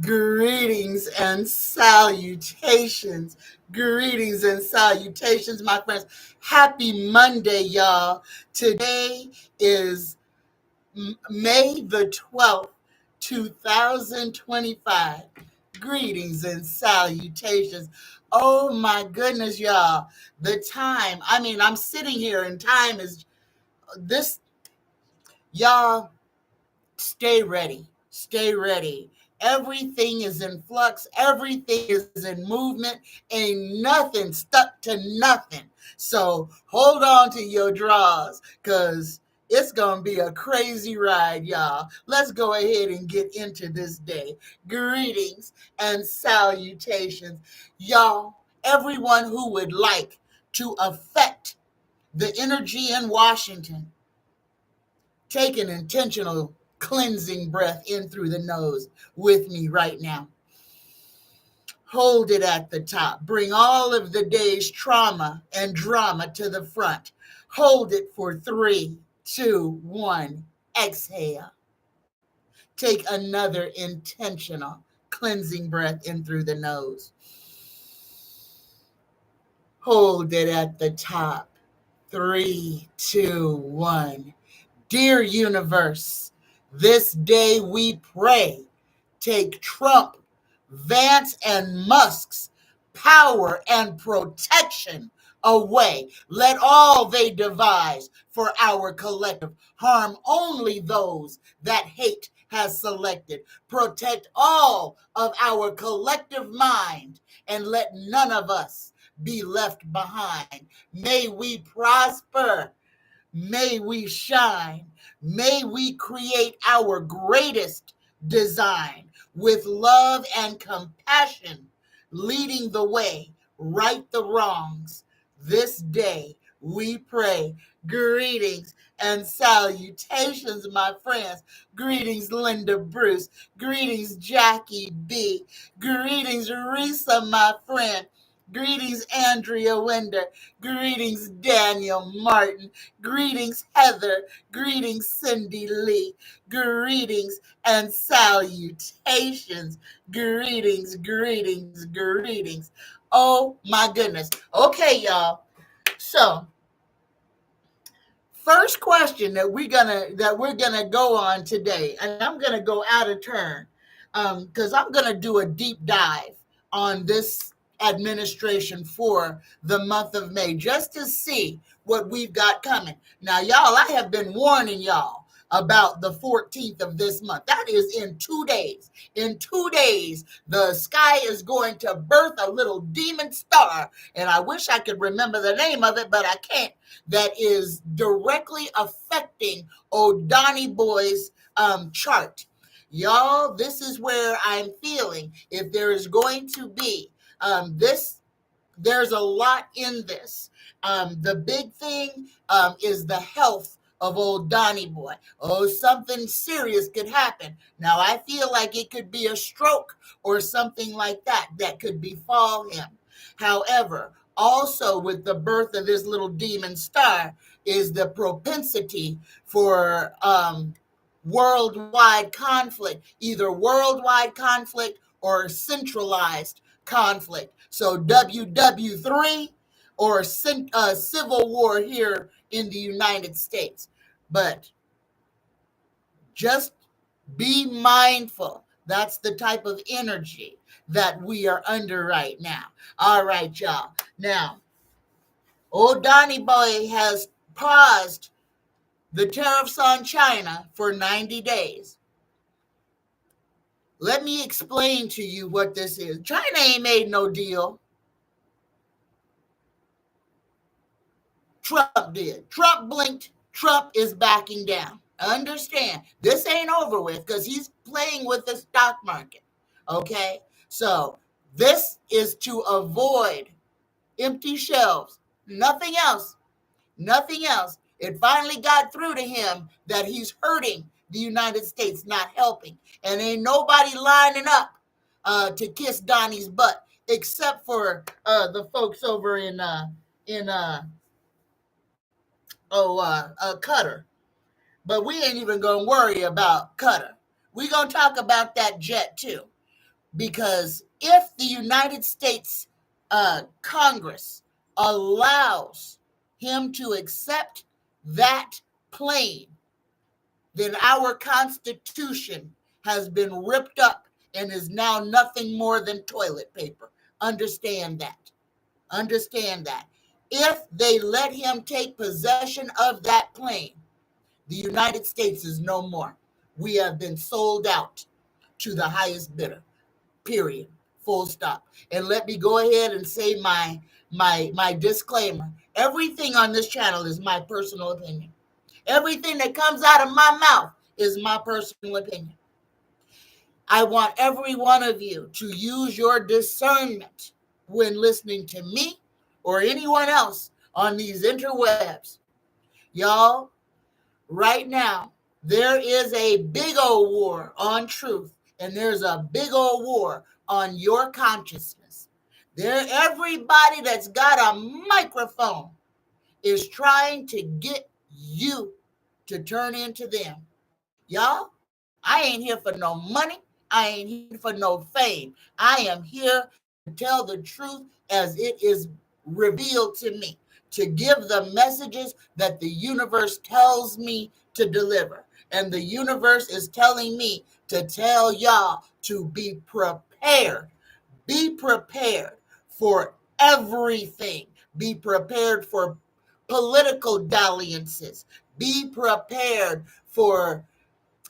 Greetings and salutations. Greetings and salutations, my friends. Happy Monday, y'all. Today is May the 12th, 2025. Greetings and salutations. Oh my goodness, y'all. The time, I'm sitting here and time is this, y'all. Stay ready. Stay ready. Everything is in flux. Everything is in movement. Ain't nothing stuck to nothing. So hold on to your draws because it's going to be a crazy ride, y'all. Let's go ahead and get into this day. Greetings and salutations. Y'all, everyone who would like to affect the energy in Washington, take an intentional cleansing breath in through the nose with me right now. Hold it at the top. Bring all of the day's trauma and drama to the front. Hold it for 3, 2, 1. Exhale. Take another intentional cleansing breath in through the nose. Hold it at the top. 3, 2, 1. Dear universe, this day we pray, take Trump, Vance, and Musk's power and protection away. Let all they devise for our collective harm only those that hate has selected. Protect all of our collective mind and let none of us be left behind. May we prosper. May we shine. May we create our greatest design with love and compassion, leading the way, right the wrongs. This day we pray. Greetings and salutations, my friends. Greetings, Linda Bruce. Greetings, Jackie B. Greetings, Risa, my friend. Greetings, Andrea Winder. Greetings, Daniel Martin. Greetings, Heather. Greetings, Cindy Lee. Greetings and salutations. Greetings, greetings, greetings. Oh my goodness. Okay, y'all. So, first question that we're gonna go on today, and I'm gonna go out of turn, because I'm gonna do a deep dive on this administration for the month of May, just to see what we've got coming. Now, y'all, I have been warning y'all about the 14th of this month. That is in 2 days. In 2 days, the sky is going to birth a little demon star, and I wish I could remember the name of it, but I can't. That is directly affecting old Donnie Boy's chart. Y'all, this is where I'm feeling if there is going to be there's a lot in this. The big thing is the health of old Donnie Boy. Oh, something serious could happen. Now, I feel like it could be a stroke or something like that could befall him. However, also with the birth of this little demon star is the propensity for worldwide conflict, either worldwide conflict or centralized conflict. So WW3 or civil war here in the United States. But just be mindful. That's the type of energy that we are under right now. All right, y'all. Now, old Donnie Boy has paused the tariffs on China for 90 days. Let me explain to you what this is. China ain't made no deal. Trump did. Trump blinked. Trump is backing down. Understand, this ain't over with because he's playing with the stock market. Okay? So this is to avoid empty shelves. Nothing else. Nothing else. It finally got through to him that he's hurting the United States, not helping. And ain't nobody lining up to kiss Donnie's butt except for the folks over in Qatar. But we ain't even gonna worry about Qatar. We gonna talk about that jet too. Because if the United States Congress allows him to accept that plane, then our Constitution has been ripped up and is now nothing more than toilet paper. Understand that. Understand that. If they let him take possession of that plane, the United States is no more. We have been sold out to the highest bidder. Period. Full stop. And let me go ahead and say my disclaimer. Everything on this channel is my personal opinion. Everything that comes out of my mouth is my personal opinion. I want every one of you to use your discernment when listening to me or anyone else on these interwebs. Y'all, right now, there is a big old war on truth, and there's a big old war on your consciousness. Everybody that's got a microphone is trying to get you to turn into them. Y'all, I ain't here for no money. I ain't here for no fame. I am here to tell the truth as it is revealed to me, to give the messages that the universe tells me to deliver. And the universe is telling me to tell y'all to be prepared. Be prepared for everything. Be prepared for political dalliances. Be prepared for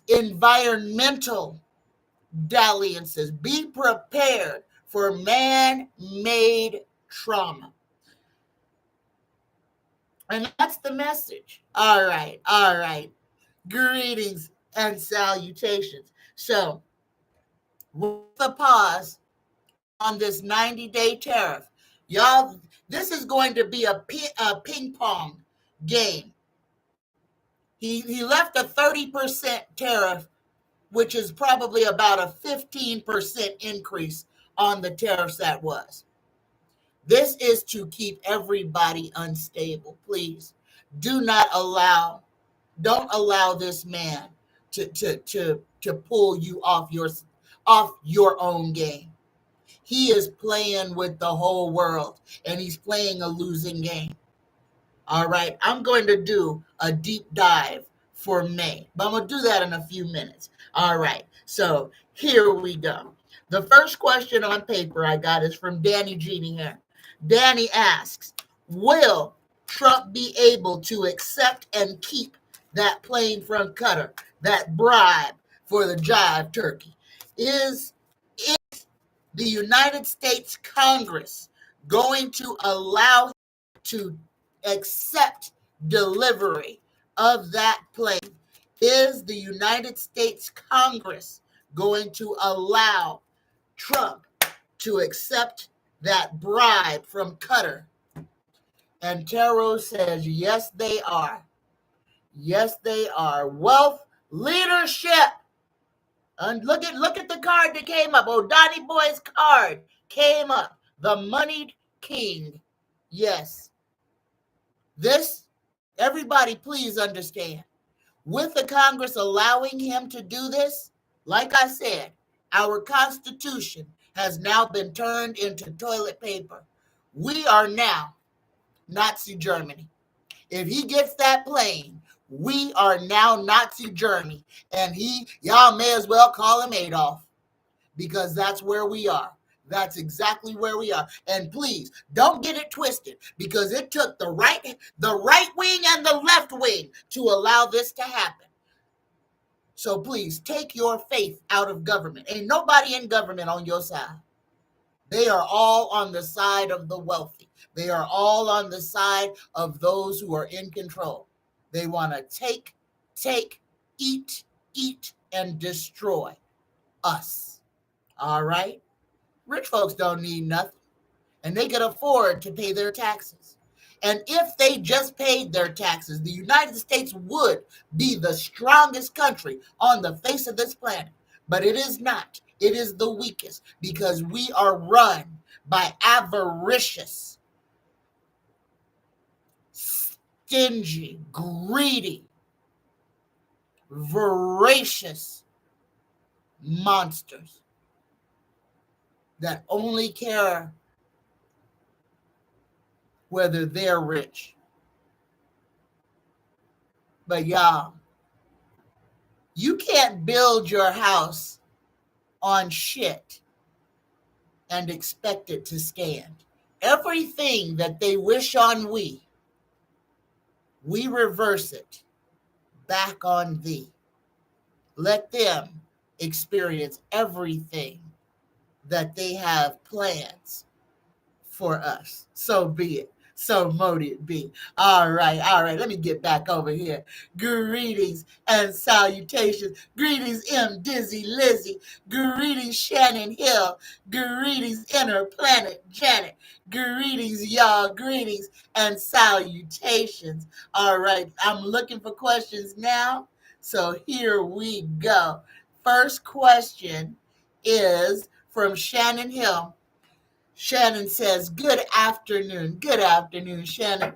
environmental dalliances. Be prepared for man-made trauma. And that's the message. All right. All right. Greetings and salutations. So, with a pause on this 90-day tariff, y'all, this is going to be a ping pong game. He left a 30% tariff, which is probably about a 15% increase on the tariffs that was. This is to keep everybody unstable. Please don't allow this man to pull you off your own game. He is playing with the whole world, and he's playing a losing game. All right, I'm going to do a deep dive for May, but I'm going to do that in a few minutes. All right, so here we go. The first question on paper I got is from Danny Jeannie here. Danny asks, will Trump be able to accept and keep that plane from Qatar, that bribe for the jive turkey? Is the United States Congress going to allow him to accept delivery of that plane? Is the United States Congress going to allow Trump to accept that bribe from Qatar? And Tarot says, yes, they are. Yes, they are. Wealth, leadership. And look at the card that came up. Oh, Donnie Boy's card came up. The moneyed king. Yes. This, everybody, please understand. With the Congress allowing him to do this, like I said, our Constitution has now been turned into toilet paper. We are now Nazi Germany. If he gets that plane, we are now Nazi Germany. And y'all may as well call him Adolf, because that's where we are. That's exactly where we are. And please don't get it twisted, because it took the right wing and the left wing to allow this to happen. So please take your faith out of government. Ain't nobody in government on your side. They are all on the side of the wealthy. They are all on the side of those who are in control. They want to take, eat, and destroy us. All right? Rich folks don't need nothing, and they can afford to pay their taxes. And if they just paid their taxes, the United States would be the strongest country on the face of this planet. But it is not. It is the weakest, because we are run by avaricious, stingy, greedy, voracious monsters. that only care whether they're rich. But y'all, you can't build your house on shit and expect it to stand. Everything that they wish on we reverse it back on thee. Let them experience everything that they have plans for us. So be it. So mote it be. All right. Let me get back over here. Greetings and salutations. Greetings, M. Dizzy Lizzy. Greetings, Shannon Hill. Greetings, Inner Planet Janet. Greetings, y'all. Greetings and salutations. All right. I'm looking for questions now. So here we go. First question is from Shannon Hill. Shannon says, good afternoon. Good afternoon, Shannon.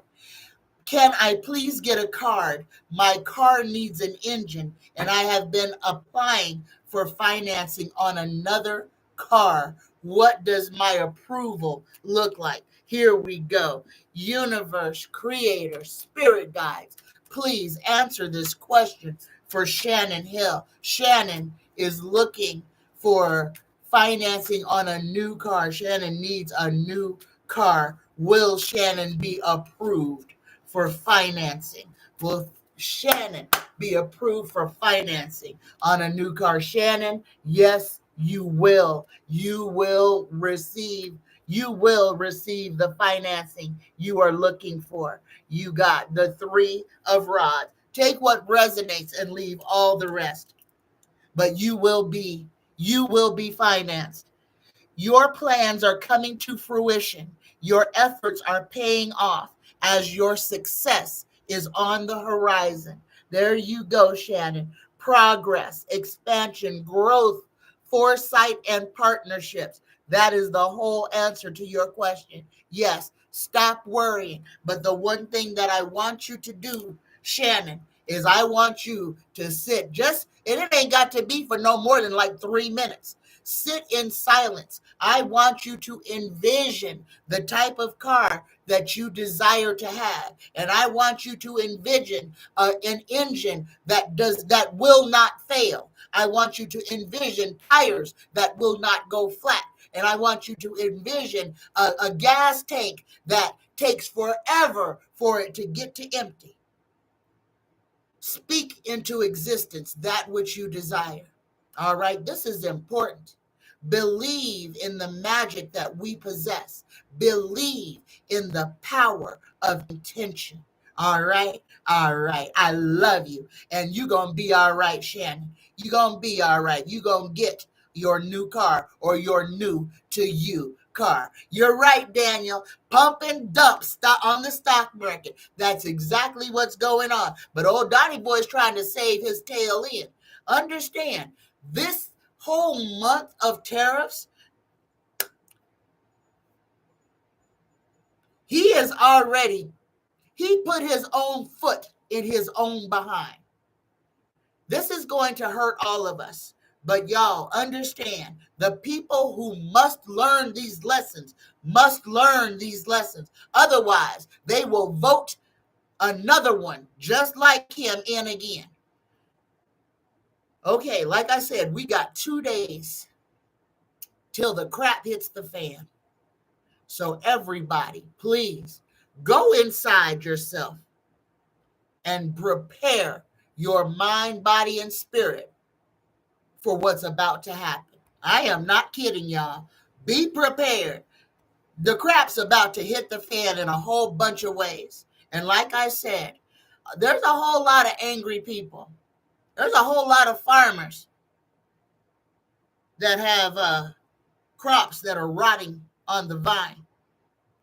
Can I please get a card? My car needs an engine, and I have been applying for financing on another car. What does my approval look like? Here we go. Universe, creator, spirit guides, please answer this question for Shannon Hill. Shannon is looking for financing on a new car. Shannon needs a new car. Will Shannon be approved for financing? Will Shannon be approved for financing on a new car? Shannon, yes, you will. You will receive the financing you are looking for. You got the 3 of rods. Take what resonates and leave all the rest. But you will be financed. Your plans are coming to fruition. Your efforts are paying off as your success is on the horizon. There you go, Shannon. Progress, expansion, growth, foresight, and partnerships. That is the whole answer to your question. Yes, stop worrying. But the one thing that I want you to do, Shannon, is I want you to sit and it ain't got to be for no more than like 3 minutes. Sit in silence. I want you to envision the type of car that you desire to have. And I want you to envision an engine that will not fail. I want you to envision tires that will not go flat. And I want you to envision a gas tank that takes forever for it to get to empty. Speak into existence that which you desire. All right, this is important. Believe in the magic that we possess. Believe in the power of intention. All right. I love you. And you're going to be all right, Shannon. You're going to be all right. You're going to get your new car or your new to you car. You're right, Daniel. Pump and dump on the stock market. That's exactly what's going on. But old Donnie Boy's trying to save his tail end. Understand, this whole month of tariffs, he put his own foot in his own behind. This is going to hurt all of us. But y'all understand, the people who must learn these lessons must learn these lessons. Otherwise, they will vote another one just like him in again. Okay, like I said, we got 2 days till the crap hits the fan. So everybody, please go inside yourself and prepare your mind, body, and spirit for what's about to happen. I am not kidding, y'all. Be prepared. The crap's about to hit the fan in a whole bunch of ways. And like I said, there's a whole lot of angry people. There's a whole lot of farmers that have crops that are rotting on the vine.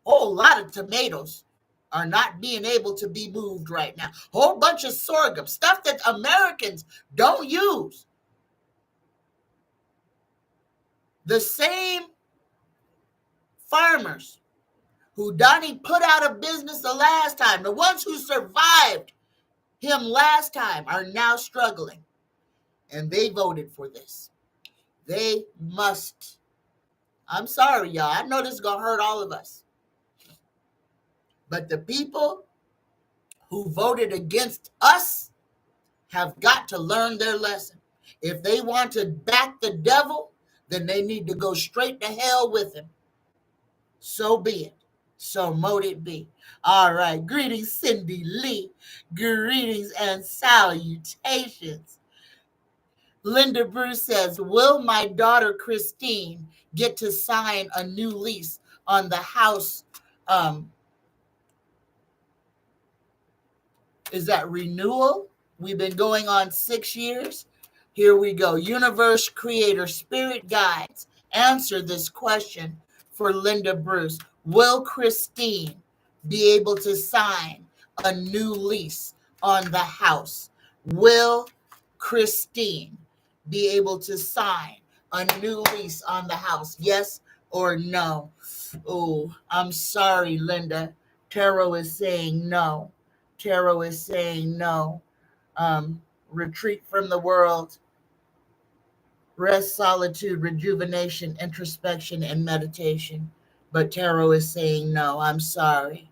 Whole lot of tomatoes are not being able to be moved right now. Whole bunch of sorghum, stuff that Americans don't use. The same farmers who Donnie put out of business the last time, the ones who survived him last time, are now struggling. And they voted for this. They must I'm sorry, y'all. I know this is going to hurt all of us. But the people who voted against us have got to learn their lesson. If they want to back the devil, then they need to go straight to hell with him. So be it. So mote it be. All right. Greetings, Cindy Lee. Greetings and salutations. Linda Bruce says, will my daughter Christine get to sign a new lease on the house? Is that renewal? We've been going on 6 years. Here we go. Universe Creator Spirit Guides, answer this question for Linda Bruce. Will Christine be able to sign a new lease on the house? Will Christine be able to sign a new lease on the house? Yes or no? Oh, I'm sorry, Linda. Tarot is saying no. Tarot is saying no. Retreat from the world, rest, solitude, rejuvenation, introspection, and meditation. But Tarot is saying no. I'm sorry.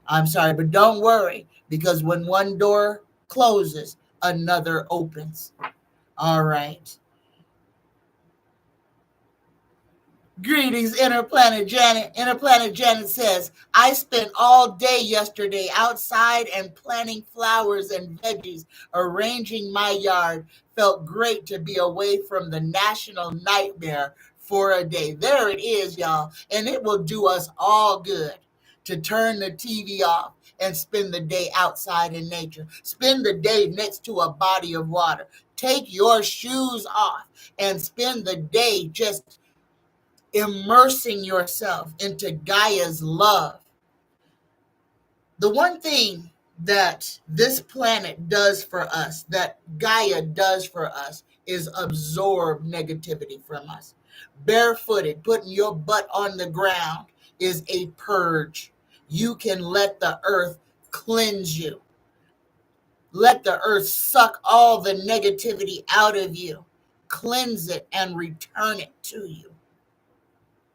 I'm sorry, but don't worry, because when one door closes, another opens. All right. Greetings, Interplanet Janet. Interplanet Janet says, I spent all day yesterday outside and planting flowers and veggies, arranging my yard. Felt great to be away from the national nightmare for a day. There it is, y'all. And it will do us all good to turn the TV off and spend the day outside in nature. Spend the day next to a body of water. Take your shoes off and spend the day just immersing yourself into Gaia's love. The one thing that this planet does for us, that Gaia does for us, is absorb negativity from us. Barefooted, putting your butt on the ground is a purge. You can let the earth cleanse you. Let the earth suck all the negativity out of you, cleanse it, and return it to you.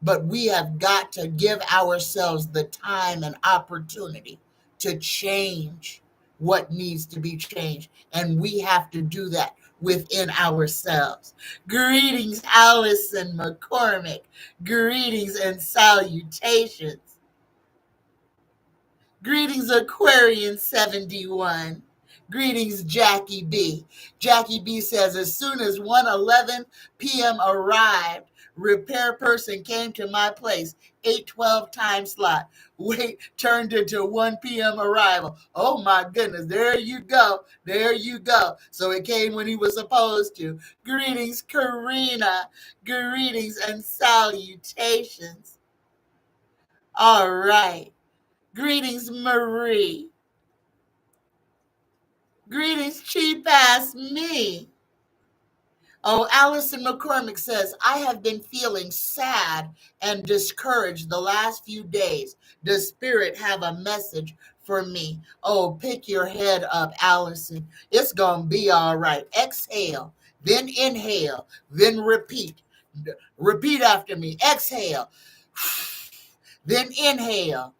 But we have got to give ourselves the time and opportunity to change what needs to be changed. And we have to do that within ourselves. Greetings, Allison McCormick. Greetings and salutations. Greetings, Aquarian 71. Greetings, Jackie B. Jackie B says, as soon as 1:11 p.m. arrived, repair person came to my place, 8:12 time slot. Wait, turned into 1 p.m. arrival. Oh my goodness, there you go. There you go. So it came when he was supposed to. Greetings, Karina. Greetings and salutations. All right. Greetings, Marie. Greetings, cheap ass me. Oh, Allison McCormick says, I have been feeling sad and discouraged the last few days. Does Spirit have a message for me? Oh, pick your head up, Allison. It's going to be all right. Exhale, then inhale, then repeat. Repeat after me. Exhale, then inhale,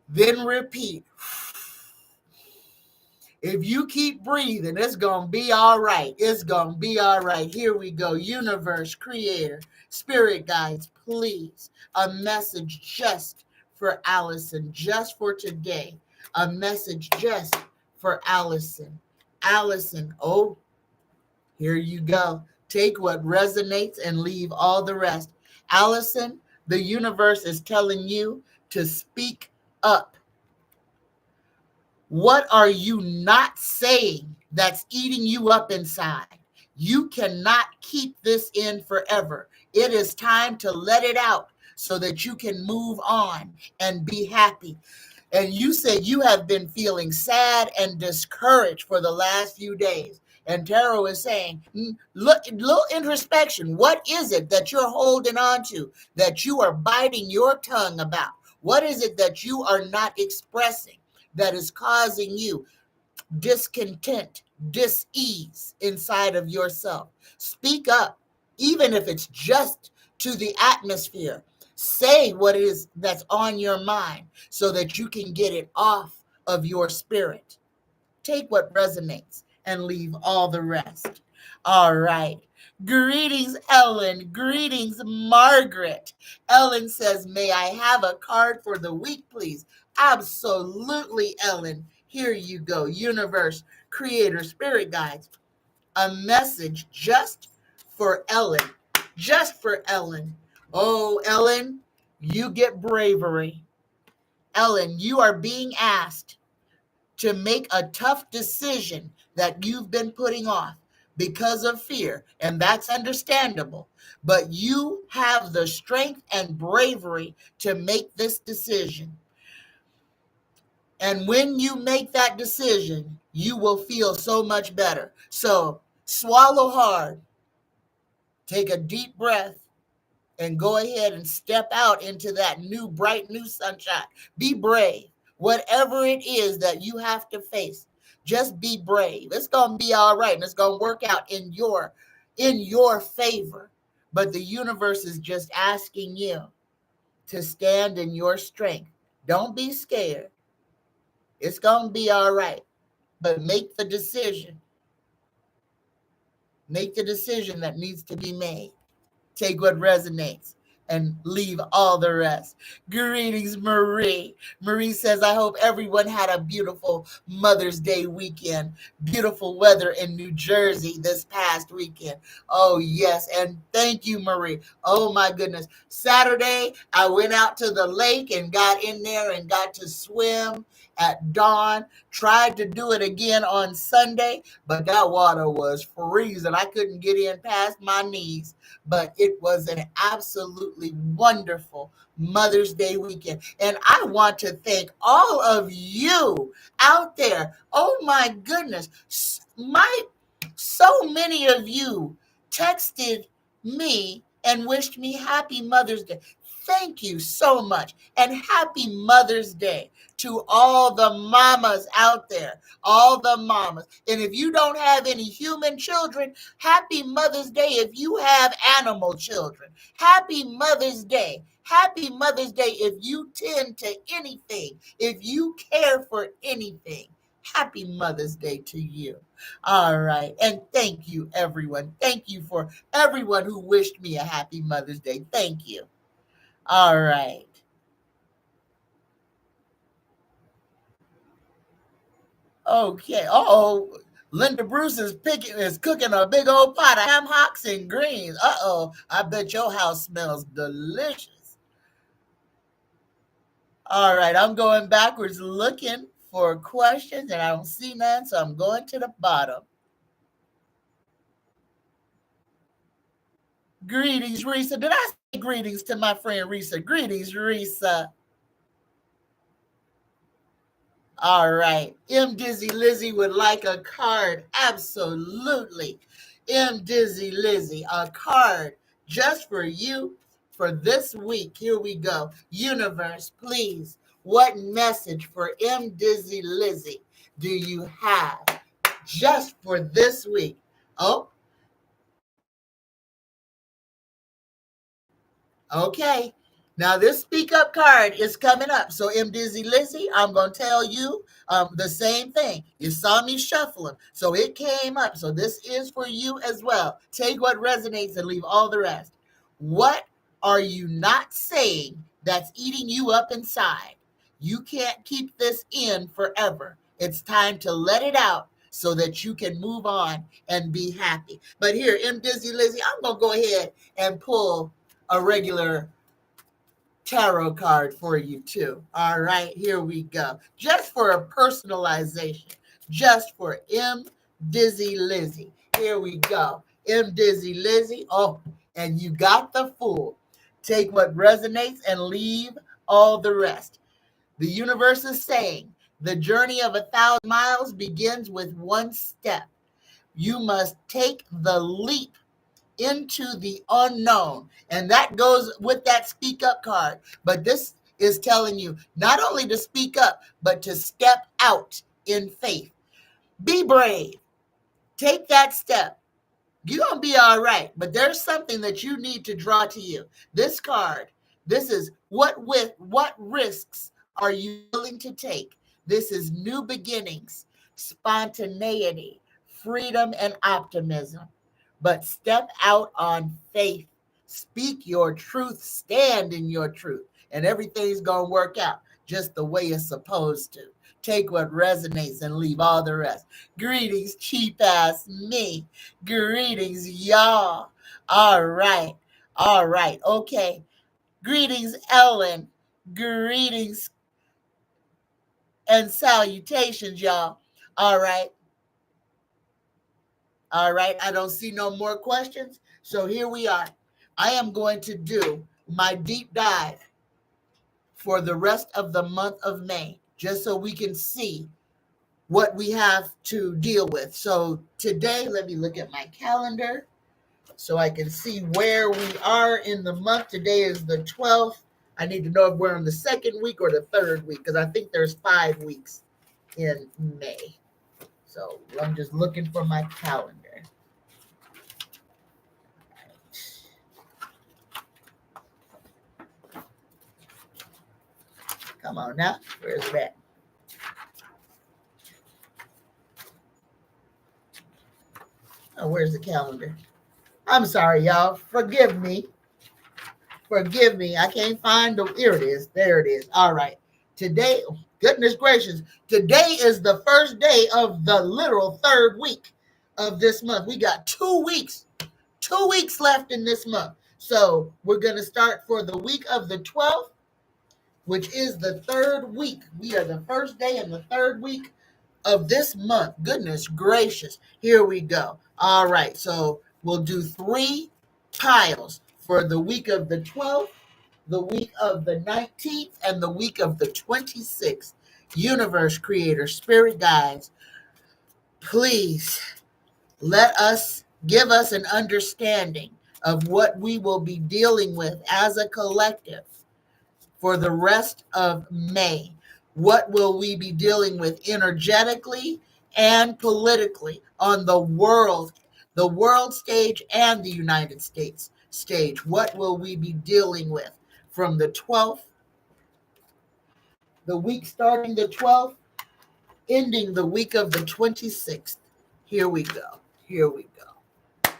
then repeat. If you keep breathing, it's going to be all right. It's going to be all right. Here we go. Universe, Creator, Spirit Guides, please. A message just for Allison, just for today. A message just for Allison. Allison, oh, here you go. Take what resonates and leave all the rest. Allison, the universe is telling you to speak up. What are you not saying that's eating you up inside? You cannot keep this in forever. It is time to let it out so that you can move on and be happy. And you said you have been feeling sad and discouraged for the last few days. And Tarot is saying, look, little introspection. What is it that you're holding on to, that you are biting your tongue about? What is it that you are not expressing that is causing you discontent, dis-ease inside of yourself? Speak up, even if it's just to the atmosphere. Say what it is that's on your mind so that you can get it off of your spirit. Take what resonates and leave all the rest. All right. Greetings, Ellen. Greetings, Margaret. Ellen says, may I have a card for the week, please? Absolutely, Ellen. Here you go. Universe, Creator, Spirit Guides. A message just for Ellen. Just for Ellen. Oh, Ellen, you get bravery. Ellen, you are being asked to make a tough decision that you've been putting off because of fear, and that's understandable. But you have the strength and bravery to make this decision. And when you make that decision, you will feel so much better. So swallow hard, take a deep breath, and go ahead and step out into that new, bright, new sunshine. Be brave. Whatever it is that you have to face, just be brave. It's going to be all right, and it's going to work out in your favor. But the universe is just asking you to stand in your strength. Don't be scared. It's going to be all right. But make the decision. Make the decision that needs to be made. Take what resonates and leave all the rest. Greetings, Marie. Marie says, I hope everyone had a beautiful Mother's Day weekend. Beautiful weather in New Jersey this past weekend. Oh, yes. And thank you, Marie. Oh, my goodness. Saturday, I went out to the lake and got in there and got to swim at dawn. Tried to do it again on Sunday, but that water was freezing. I couldn't get in past my knees. But it was an absolutely wonderful Mother's Day weekend. And I want to thank all of you out there. Oh my goodness. So many of you texted me and wished me happy Mother's Day. Thank you so much. And happy Mother's Day to all the mamas out there, all the mamas. And if you don't have any human children, happy Mother's Day if you have animal children. Happy Mother's Day. Happy Mother's Day if you tend to anything, if you care for anything. Happy Mother's Day to you. All right. And thank you, everyone. Thank you for everyone who wished me a happy Mother's Day. Thank you. All right. Okay. Uh-oh. Linda Bruce is cooking a big old pot of ham hocks and greens. Uh-oh. I bet your house smells delicious. All right. I'm going backwards looking for questions, and I don't see none, so I'm going to the bottom. Greetings, Risa. Did I say greetings to my friend Risa? Greetings, Risa. All right. M. Dizzy Lizzy would like a card. Absolutely. M. Dizzy Lizzy, a card just for you for this week. Here we go. Universe, please. What message for M. Dizzy Lizzy do you have just for this week? Oh, okay. Now this speak up card is coming up. So M. Dizzy Lizzy, I'm going to tell you the same thing. You saw me shuffling. So it came up. So this is for you as well. Take what resonates and leave all the rest. What are you not saying that's eating you up inside? You can't keep this in forever. It's time to let it out so that you can move on and be happy. But here, M. Dizzy Lizzy, I'm going to go ahead and pull a regular tarot card for you too. All right, here we go. Just for a personalization, just for M. Dizzy Lizzy. Here we go. M. Dizzy Lizzy. Oh, and you got the Fool. Take what resonates and leave all the rest. The universe is saying the journey of 1,000 miles begins with one step. You must take the leap into the unknown. And that goes with that speak up card. But this is telling you not only to speak up, but to step out in faith. Be brave. Take that step. You're going to be all right. But there's something that you need to draw to you. This card, this is what risks are you willing to take? This is new beginnings, spontaneity, freedom, and optimism. But step out on faith. Speak your truth, stand in your truth, and everything's going to work out just the way it's supposed to. Take what resonates and leave all the rest. Greetings, cheap ass me. Greetings, y'all. All right. All right. Okay. Greetings, Ellen. Greetings and salutations, y'all. All right. All right. I don't see no more questions. So here we are. I am going to do my deep dive for the rest of the month of May, just so we can see what we have to deal with. So today, let me look at my calendar so I can see where we are in the month. Today is the 12th. I need to know if we're in the second week or the third week, because I think there's 5 weeks in May. So I'm just looking for my calendar. Come on now. Where's it at? Oh, where's the calendar? I'm sorry, y'all. Forgive me. Forgive me. I can't find the. Here it is. There it is. All right. Today, goodness gracious, today is the first day of the literal third week of this month. We got 2 weeks, 2 weeks left in this month. So we're going to start for the week of the 12th, which is the third week. We are the first day in the third week of this month. Goodness gracious. Here we go. All right. So we'll do 3 piles for the week of the 12th, the week of the 19th, and the week of the 26th. Universe, creator, spirit guides, please give us an understanding of what we will be dealing with as a collective for the rest of May. What will we be dealing with energetically and politically on the world stage and the United States stage? What will we be dealing with from the 12th, the week starting the 12th, ending the week of the 26th? Here we go. Here we go.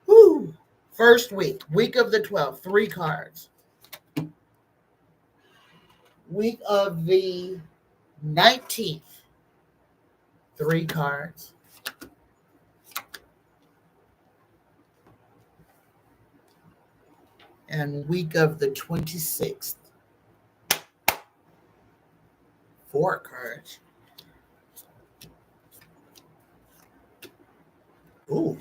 Woo! First week of the 12th, 3 cards. Week of the 19th, 3 cards. And week of the 26th, 4 cards. Ooh.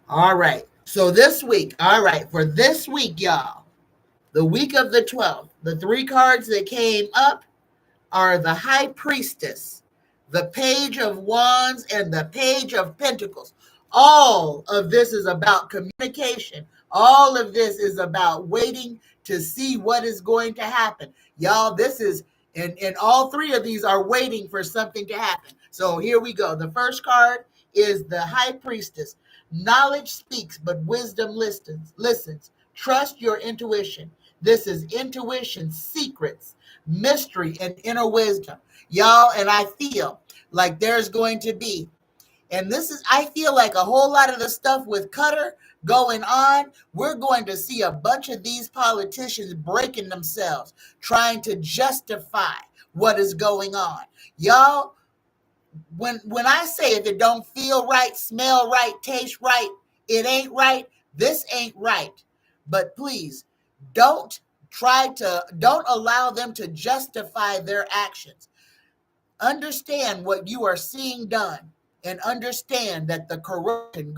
All right. So this week, all right, for this week, y'all, the week of the 12th, the 3 cards that came up are the High Priestess, the Page of Wands, and the Page of Pentacles. All of this is about communication. All of this is about waiting to see what is going to happen. Y'all, this is, and all 3 of these are waiting for something to happen. So here we go. The first card is the High Priestess. Knowledge speaks, but wisdom listens. Trust your intuition. This is intuition, secrets, mystery, and inner wisdom. Y'all, and I feel like there's going to be, and I feel like a whole lot of the stuff with Cutter going on, we're going to see a bunch of these politicians breaking themselves, trying to justify what is going on. Y'all, when I say if it don't feel right, smell right, taste right, it ain't right, this ain't right. But please, don't allow them to justify their actions. Understand what you are seeing done, and understand that the corruption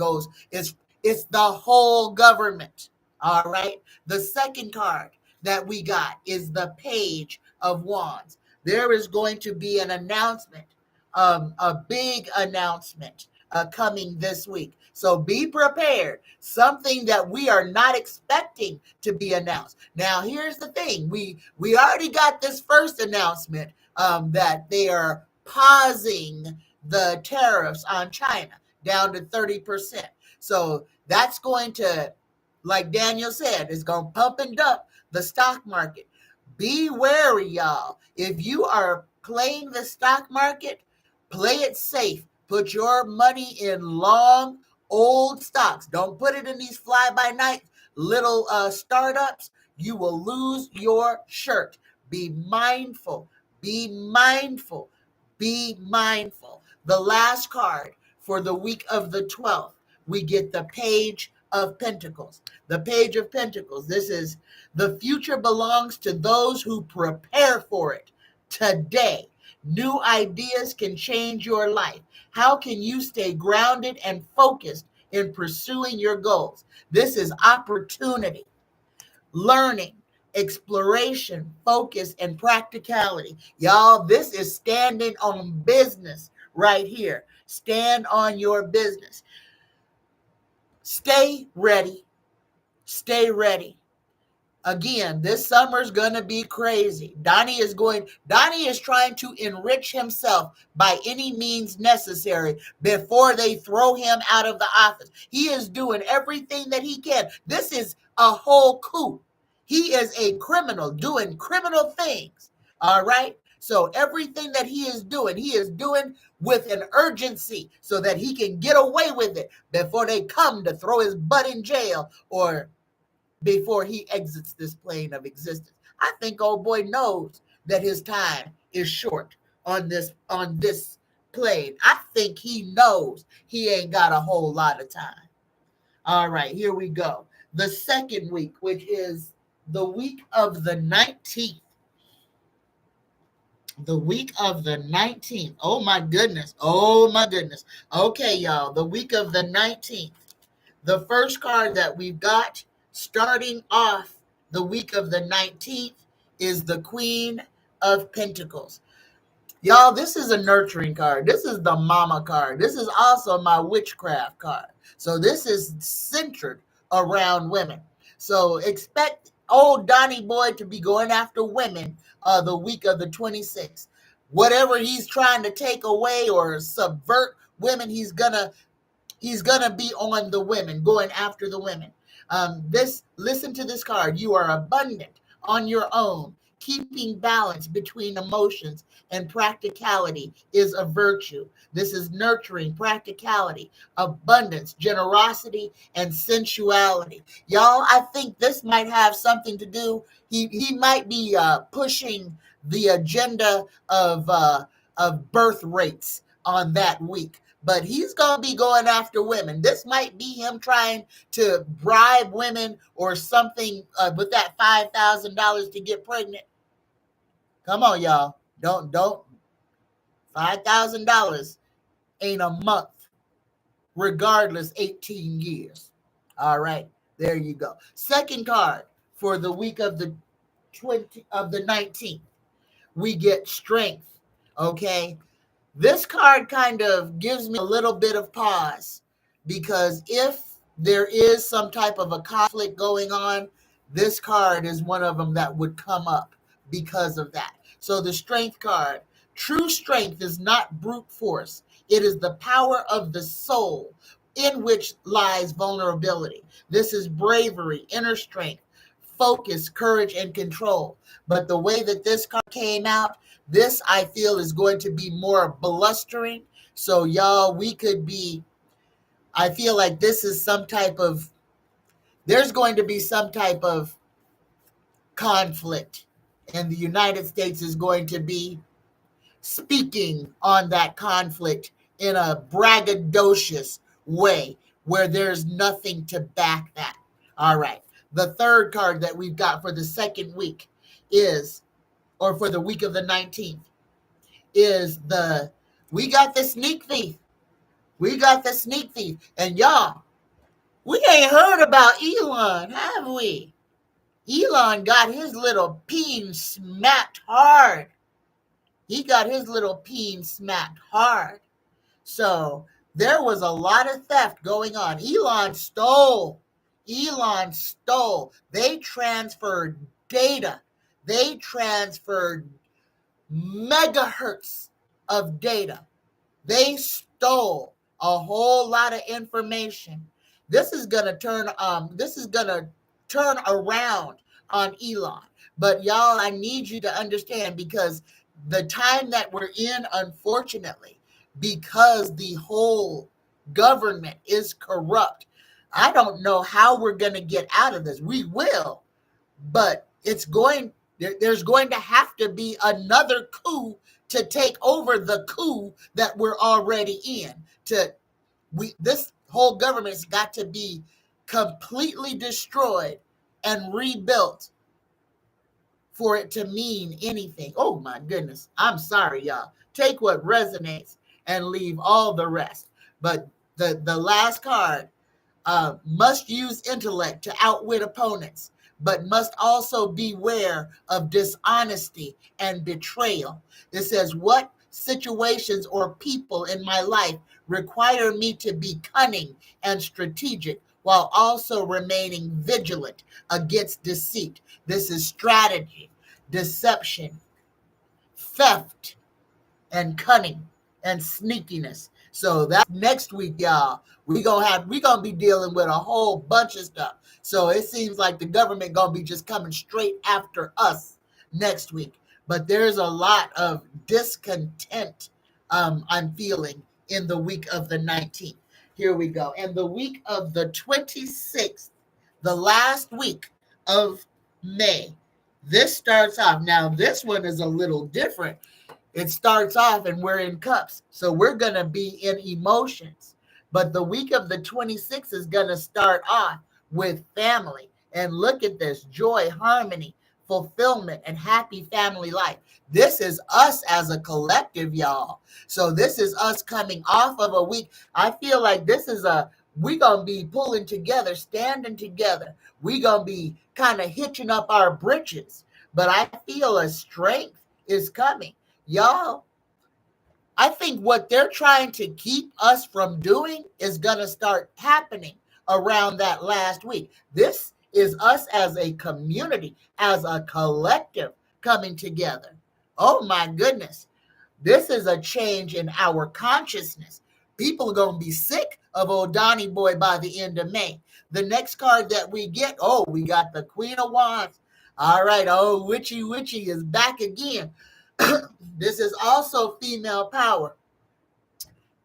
it's the whole government. All right. The second card that we got is the Page of Wands. There is going to be an announcement, a big announcement coming this week. So be prepared. Something that we are not expecting to be announced. Now, here's the thing. We already got this first announcement that they are pausing the tariffs on China down to 30%. So that's going to, like Daniel said, it's going to pump and dump the stock market. Be wary, y'all. If you are playing the stock market, play it safe. Put your money in long, old stocks. Don't put it in these fly-by-night little startups. You will lose your shirt. Be mindful. Be mindful. Be mindful. The last card for the week of the 12th, we get the Page of Pentacles. The Page of Pentacles. This is the future belongs to those who prepare for it today. New ideas can change your life. How can you stay grounded and focused in pursuing your goals? This is opportunity, learning, exploration, focus, and practicality. Y'all, this is standing on business right here. Stand on your business. Stay ready. Stay ready. Again, this summer's going to be crazy. Donnie is trying to enrich himself by any means necessary before they throw him out of the office. He is doing everything that he can. This is a whole coup. He is a criminal doing criminal things. All right. So everything that he is doing with an urgency so that he can get away with it before they come to throw his butt in jail or before he exits this plane of existence. I think old boy knows that his time is short on this plane. I think he knows he ain't got a whole lot of time. All right, here we go. The second week, which is the week of the 19th. The week of the 19th. Oh my goodness. Oh my goodness. Okay, y'all. The week of the 19th. The first card that we've got starting off the week of the 19th is the Queen of Pentacles. Y'all, this is a nurturing card. This is the mama card. This is also my witchcraft card. So this is centered around women. So expect old Donnie Boy to be going after women the week of the 26th. Whatever he's trying to take away or subvert women, he's gonna be on the women, going after the women. Listen to this card. You are abundant on your own. Keeping balance between emotions and practicality is a virtue. This is nurturing, practicality, abundance, generosity, and sensuality. Y'all, I think this might have something to do. He might be pushing the agenda of birth rates on that week. But he's going to be going after women. This might be him trying to bribe women or something with that $5,000 to get pregnant. Come on, y'all. Don't. $5,000 ain't a month, regardless, 18 years. All right, there you go. Second card for the week of the 19th. We get strength, okay? This card kind of gives me a little bit of pause because if there is some type of a conflict going on, this card is one of them that would come up because of that. So the strength card, true strength is not brute force. It is the power of the soul in which lies vulnerability. This is bravery, inner strength, focus, courage, and control. But the way that this card came out, this I feel is going to be more blustering. So y'all, I feel like this is there's going to be some type of conflict. And the United States is going to be speaking on that conflict in a braggadocious way where there's nothing to back that. All right. The third card that we've got for the second week for the week of the 19th, we got the sneak thief. We got the sneak thief. And y'all, we ain't heard about Elon, have we? Elon got his little peen smacked hard. He got his little peen smacked hard. So there was a lot of theft going on. Elon stole. They transferred data. They transferred megahertz of data. They stole a whole lot of information. This is gonna turn around on Elon. But y'all, I need you to understand, because the time that we're in, unfortunately, because the whole government is corrupt, I don't know how we're going to get out of this. We will, but there's going to have to be another coup to take over the coup that we're already in. This whole government's got to be completely destroyed and rebuilt for it to mean anything. Oh my goodness. I'm sorry, y'all. Take what resonates and leave all the rest. But the last card, must use intellect to outwit opponents, but must also beware of dishonesty and betrayal. It says, what situations or people in my life require me to be cunning and strategic while also remaining vigilant against deceit? This is strategy, deception, theft, and cunning and sneakiness. So that's next week, y'all. We're gonna be dealing with a whole bunch of stuff. So it seems like the government gonna be just coming straight after us next week. But there's a lot of discontent I'm feeling in the week of the 19th. Here we go. And the week of the 26th, the last week of May. This starts off. Now, this one is a little different. It starts off and we're in cups. So we're going to be in emotions. But the week of the 26th is going to start off with family. And look at this: joy, harmony, fulfillment, and happy family life. This is us as a collective, y'all. So this is us coming off of a week. I feel like we're going to be pulling together, standing together. We're going to be kind of hitching up our britches. But I feel a strength is coming. Y'all, I think what they're trying to keep us from doing is going to start happening around that last week. This is us as a community, as a collective coming together. Oh my goodness. This is a change in our consciousness. People are going to be sick of old Donnie Boy by the end of May. The next card that we get, we got the Queen of Wands. All right, Witchy is back again. This is also female power.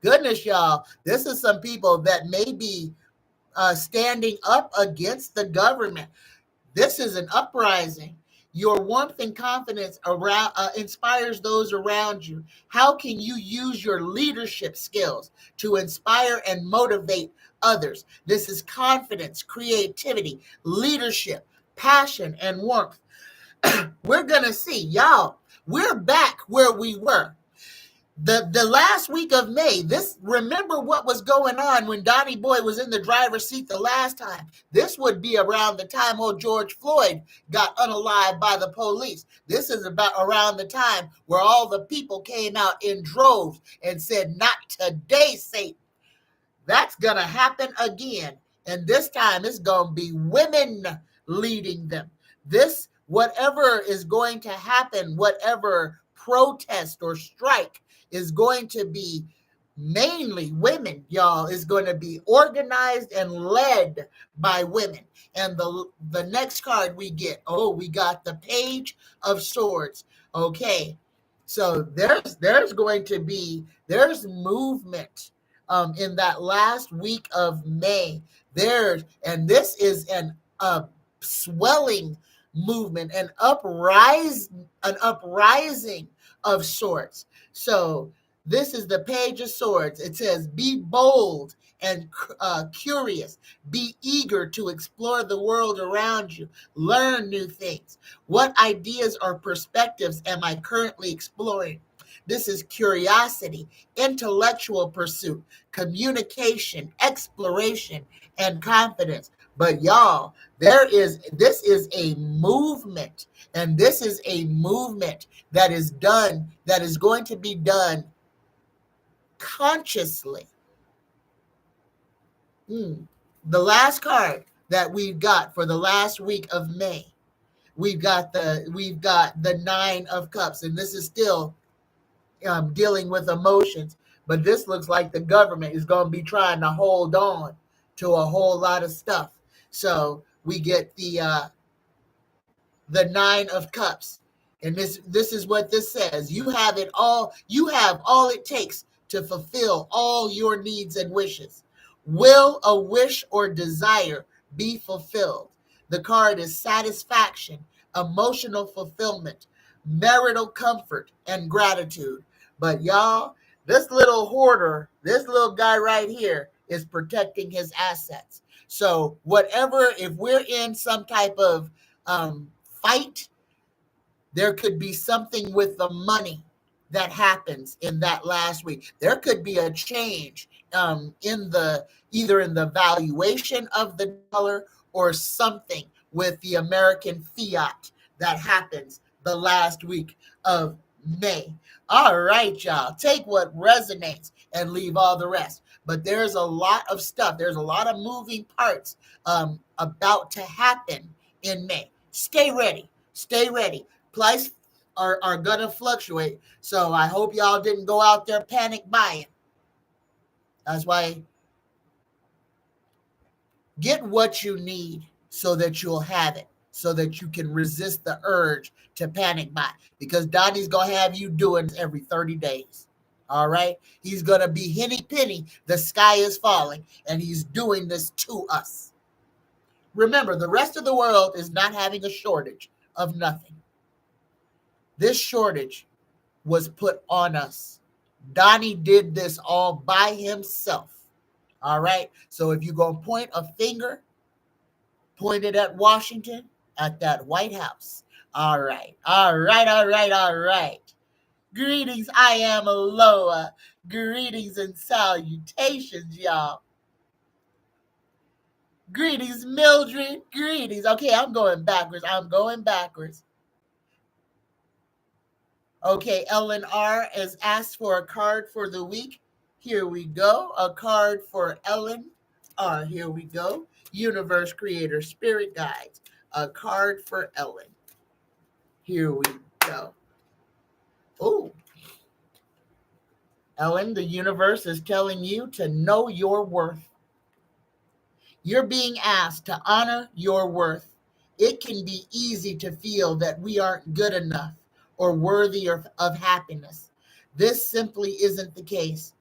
Goodness, y'all. This is some people that may be standing up against the government. This is an uprising. Your warmth and confidence inspires those around you. How can you use your leadership skills to inspire and motivate others? This is confidence, creativity, leadership, passion, and warmth. We're going to see, y'all. We're back where we were. The last week of May, remember what was going on when Donnie Boy was in the driver's seat the last time. This would be around the time old George Floyd got unalived by the police. This is about around the time where all the people came out in droves and said, "Not today, Satan." That's going to happen again. And this time it's going to be women leading them. Whatever is going to happen, whatever protest or strike is going to be mainly women, y'all, is going to be organized and led by women. And the next card we get, we got the Page of Swords. Okay, so there's movement in that last week of May. This is an swelling movement, an uprising of sorts. So this is the Page of Swords. It says, be bold and curious. Be eager to explore the world around you. Learn new things. What ideas or perspectives am I currently exploring? This is curiosity, intellectual pursuit, communication, exploration, and confidence. But y'all, this is a movement, and this is a movement that is going to be done consciously. The last card that we've got for the last week of May, we've got the Nine of Cups, and this is still dealing with emotions, but this looks like the government is going to be trying to hold on to a whole lot of stuff. So we get the Nine of Cups. And this is what this says. You have it all. You have all it takes to fulfill all your needs and wishes. Will a wish or desire be fulfilled? The card is satisfaction, emotional fulfillment, marital comfort, and gratitude. But y'all, this little hoarder, this little guy right here is protecting his assets. So whatever, if we're in some type of fight, there could be something with the money that happens in that last week. There could be a change in the either in the valuation of the dollar or something with the American fiat that happens the last week of May. All right, y'all. Take what resonates and leave all the rest. But there's a lot of stuff. There's a lot of moving parts about to happen in May. Stay ready. Stay ready. Prices are going to fluctuate. So I hope y'all didn't go out there panic buying. That's why get what you need so that you'll have it, so that you can resist the urge to panic buy. Because Donnie's going to have you doing this every 30 days. All right? He's going to be henny penny. The sky is falling, and he's doing this to us. Remember, the rest of the world is not having a shortage of nothing. This shortage was put on us. Donnie did this all by himself. All right? So if you're going to point a finger, point it at Washington, at that White House. All right. All right. All right. All right. Greetings. I am Aloha. Greetings and salutations, y'all. Greetings, Mildred. Greetings. Okay, I'm going backwards. Okay, Ellen R. has asked for a card for the week. Here we go. A card for Ellen R. Here we go. Universe Creator Spirit Guides. A card for Ellen. Here we go. Oh. Ellen, the universe is telling you to know your worth. You're being asked to honor your worth. It can be easy to feel that we aren't good enough or worthy of happiness. This simply isn't the case.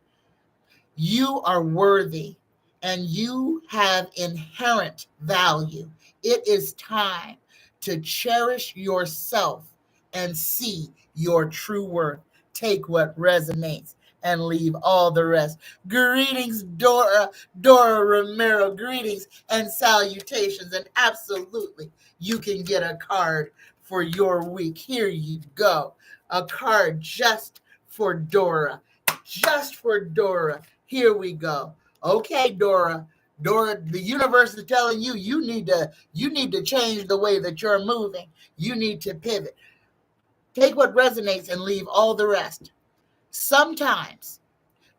You are worthy and you have inherent value. It is time to cherish yourself and see your true worth. Take what resonates and leave all the rest. Greetings, Dora Romero. Greetings and salutations. And absolutely, you can get a card for your week. Here you go. A card just for Dora. Just for Dora. Here we go. Okay, Dora. Dora, the universe is telling you you need to change the way that you're moving. You need to pivot. Take what resonates and leave all the rest. Sometimes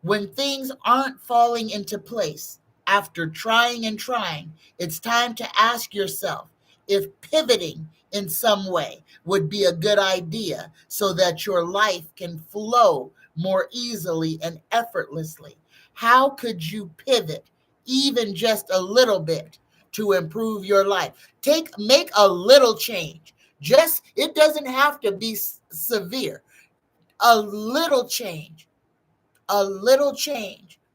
when things aren't falling into place after trying and trying, it's time to ask yourself if pivoting in some way would be a good idea so that your life can flow more easily and effortlessly. How could you pivot even just a little bit to improve your life? Make a little change. It doesn't have to be severe. A little change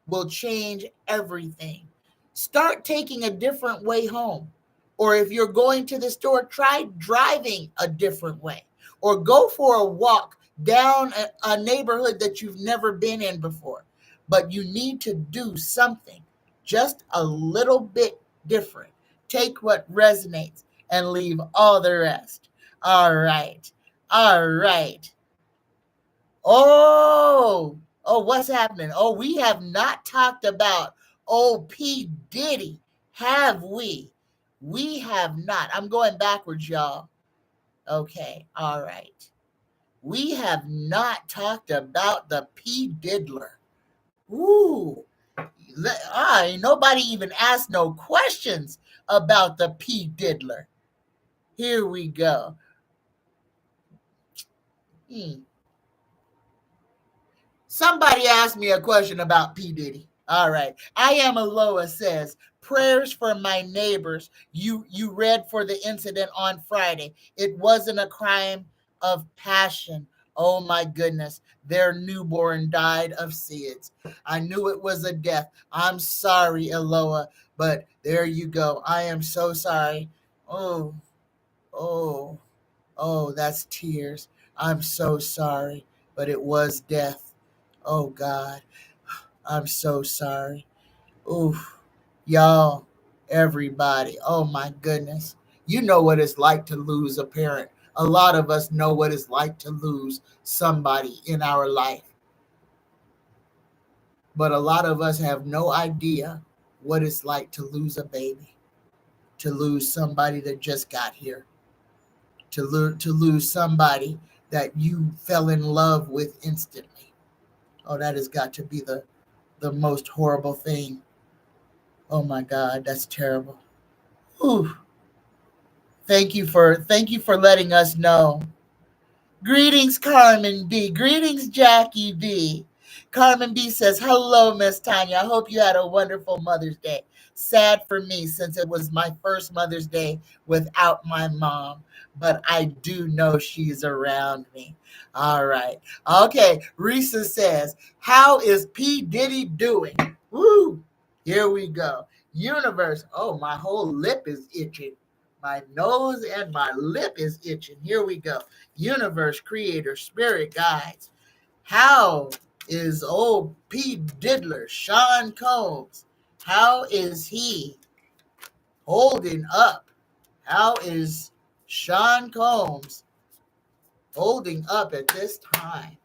will change everything. Start taking a different way home. Or if you're going to the store, try driving a different way. Or go for a walk down a neighborhood that you've never been in before. But you need to do something just a little bit different. Take what resonates and leave all the rest. All right. All right. Oh, what's happening? Oh, we have not talked about old P. Diddy, have we? We have not. I'm going backwards, y'all. Okay, all right. We have not talked about the P. Diddler. Ooh, nobody even asked no questions about the P. Diddler. Here we go. Somebody asked me a question about P. Diddy. All right. I am Aloha says, Prayers for my neighbors. You read for the incident on Friday. It wasn't a crime of passion. Oh my goodness. Their newborn died of SIDS. I knew it was a death. I'm sorry, Eloa, but there you go. I am so sorry. Oh, oh, oh, that's tears. I'm so sorry, but it was death. Oh God, I'm so sorry. Oof, y'all, everybody. Oh my goodness. You know what it's like to lose a parent. A lot of us know what it's like to lose somebody in our life. But a lot of us have no idea what it's like to lose a baby, to lose somebody that just got here, to lose somebody that you fell in love with instantly. Oh, that has got to be the most horrible thing. Oh my God, that's terrible. Ooh, thank you for letting us know. Greetings, Carmen B. Greetings, Jackie B. Carmen B says, hello, Miss Tanya. I hope you had a wonderful Mother's Day. Sad for me since it was my first Mother's Day without my mom, but I do know she's around me. All right. Okay. Risa says, how is P. Diddy doing? Woo! Here we go. Universe. Oh, my whole lip is itching. My nose and my lip is itching. Here we go. Universe, creator, spirit guides. How is old P. Diddler, Sean Combs? How is he holding up? How is Sean Combs holding up at this time?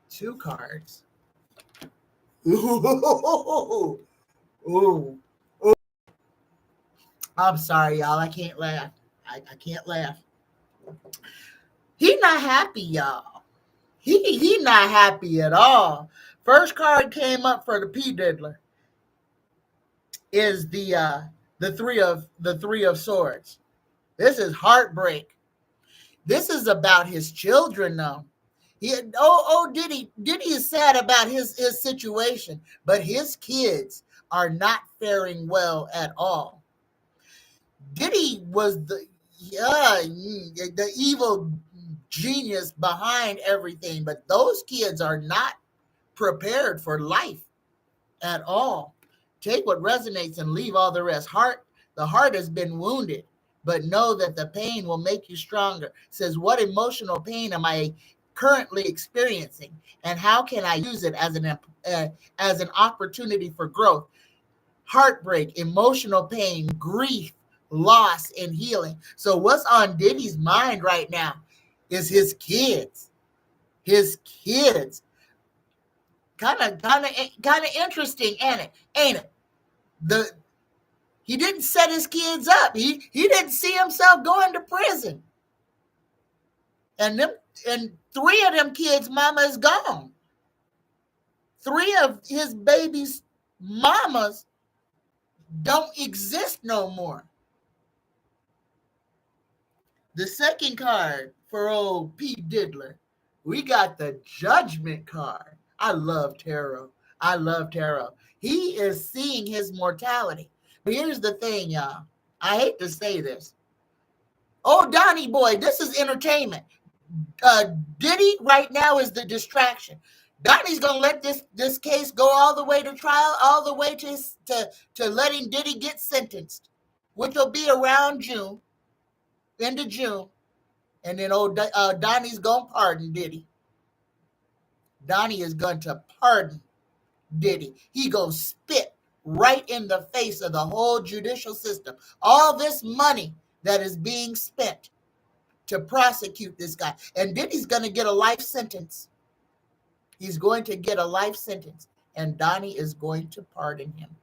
Two cards. Ooh, ooh, ooh. I'm sorry, y'all. I can't laugh. I can't laugh. He not happy, y'all. He not happy at all. First card came up for the P Diddler is the three of swords. This is heartbreak. This is about his children though. Diddy is sad about his situation, but his kids are not faring well at all. Diddy was the evil genius behind everything, but those kids are not prepared for life at all. Take what resonates and leave all the rest. The heart has been wounded, but know that the pain will make you stronger. Says, what emotional pain am I currently experiencing, and how can I use it as an opportunity for growth? Heartbreak, emotional pain, grief, loss, and healing. So what's on Diddy's mind right now is his kids. His kids. Kind of interesting, ain't it? He didn't set his kids up. He didn't see himself going to prison. And three of them kids' mama is gone. Three of his baby's mamas don't exist no more. The second card for old Pete Diddler, we got the Judgment card. I love tarot. He is seeing his mortality. But here's the thing, y'all. I hate to say this. Oh, Donnie boy, this is entertainment. Diddy right now is the distraction. Donnie's gonna let this case go all the way to trial, all the way to letting Diddy get sentenced, which will be around June, end of June, and then Donnie's gonna pardon Diddy. Donnie is going to pardon Diddy. He gonna spit right in the face of the whole judicial system. All this money that is being spent to prosecute this guy, and Diddy's gonna get a life sentence. He's going to get a life sentence, and Donnie is going to pardon him.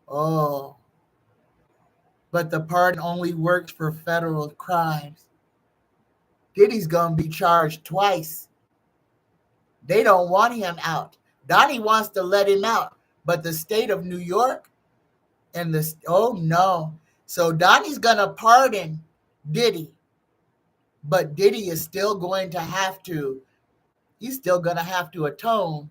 Oh, but the pardon only works for federal crimes. Diddy's going to be charged twice. They don't want him out. Donnie wants to let him out, but the state of New York and oh no. So Donnie's going to pardon Diddy, but Diddy is still going to have to, he's still going to have to atone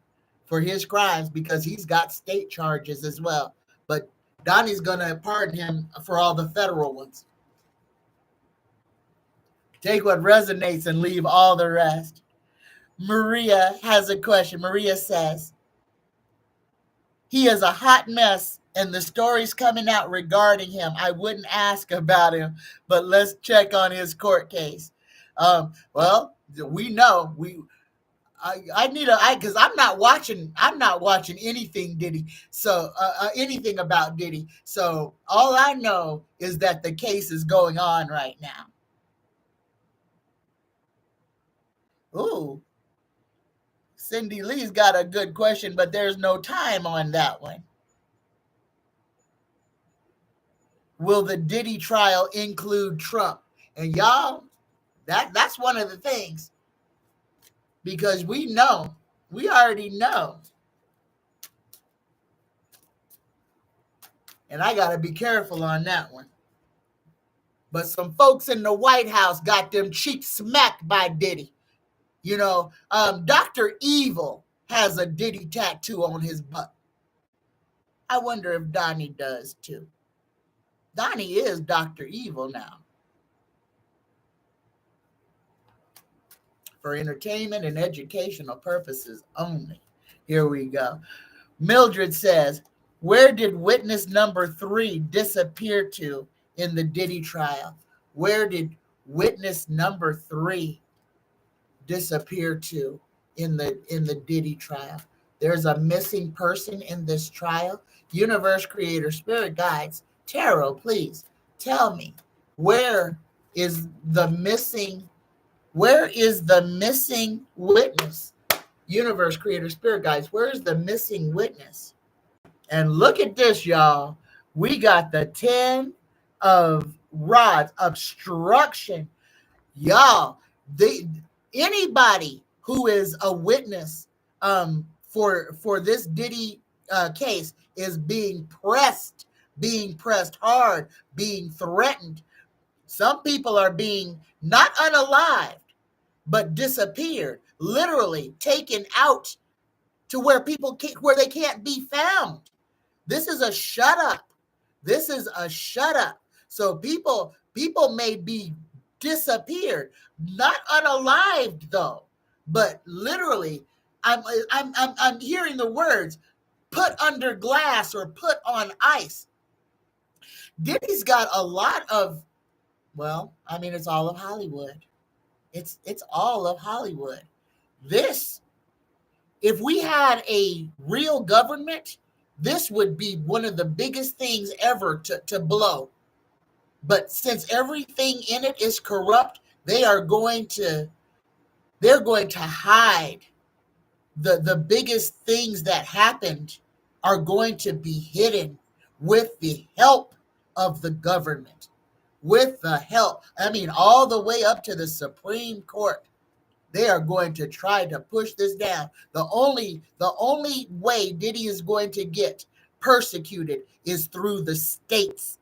for his crimes because he's got state charges as well. But Donnie's going to pardon him for all the federal ones. Take what resonates and leave all the rest. Maria has a question. Maria says, he is a hot mess and the stories coming out regarding him. I wouldn't ask about him, but let's check on his court case. Well, we know I need because I'm not watching anything Diddy. So anything about Diddy. So all I know is that the case is going on right now. Ooh, Cindy Lee's got a good question, but there's no time on that one. Will the Diddy trial include Trump? And y'all, that's one of the things. Because we already know. And I got to be careful on that one. But some folks in the White House got them cheeks smacked by Diddy. You know, Dr. Evil has a Diddy tattoo on his butt. I wonder if Donnie does too. Donnie is Dr. Evil now. For entertainment and educational purposes only. Here we go. Mildred says, where did witness number 3 disappear to in the Diddy trial? Where did witness number 3 disappear to in the Diddy trial? There's a missing person in this trial. Universe, Creator, Spirit Guides, Tarot, please tell me, where is the missing witness? Universe, Creator, Spirit Guides, where's the missing witness? And look at this, y'all. We got the 10 of rods, obstruction. Y'all, anybody who is a witness for this Diddy case is being pressed hard, being threatened. Some people are being not unalived, but disappeared, literally taken out to where they can't be found. This is a shut up. So people may be disappeared, not unalived though, but literally, I'm hearing the words put under glass or put on ice. Diddy's got a lot of, well, I mean, it's all of Hollywood. It's all of Hollywood. If we had a real government, this would be one of the biggest things ever to blow. But since everything in it is corrupt, they're going to hide the biggest things that happened are going to be hidden with the help of the government, with the help. I mean, all the way up to the Supreme Court. They are going to try to push this down. The only way Diddy is going to get persecuted is through the states,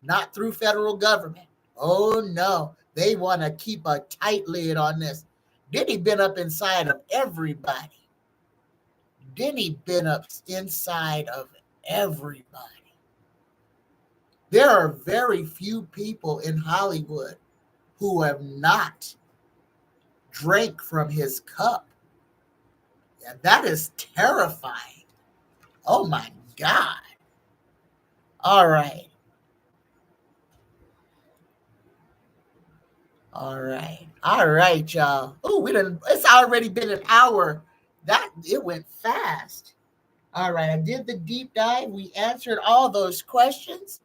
not through federal government. Oh no, they want to keep a tight lid on this. Diddy been up inside of everybody. There are very few people in Hollywood who have not drank from his cup. Yeah, that is terrifying. Oh my God. All right, y'all. Oh, it's already been an hour. It went fast. All right, I did the deep dive. We answered all those questions.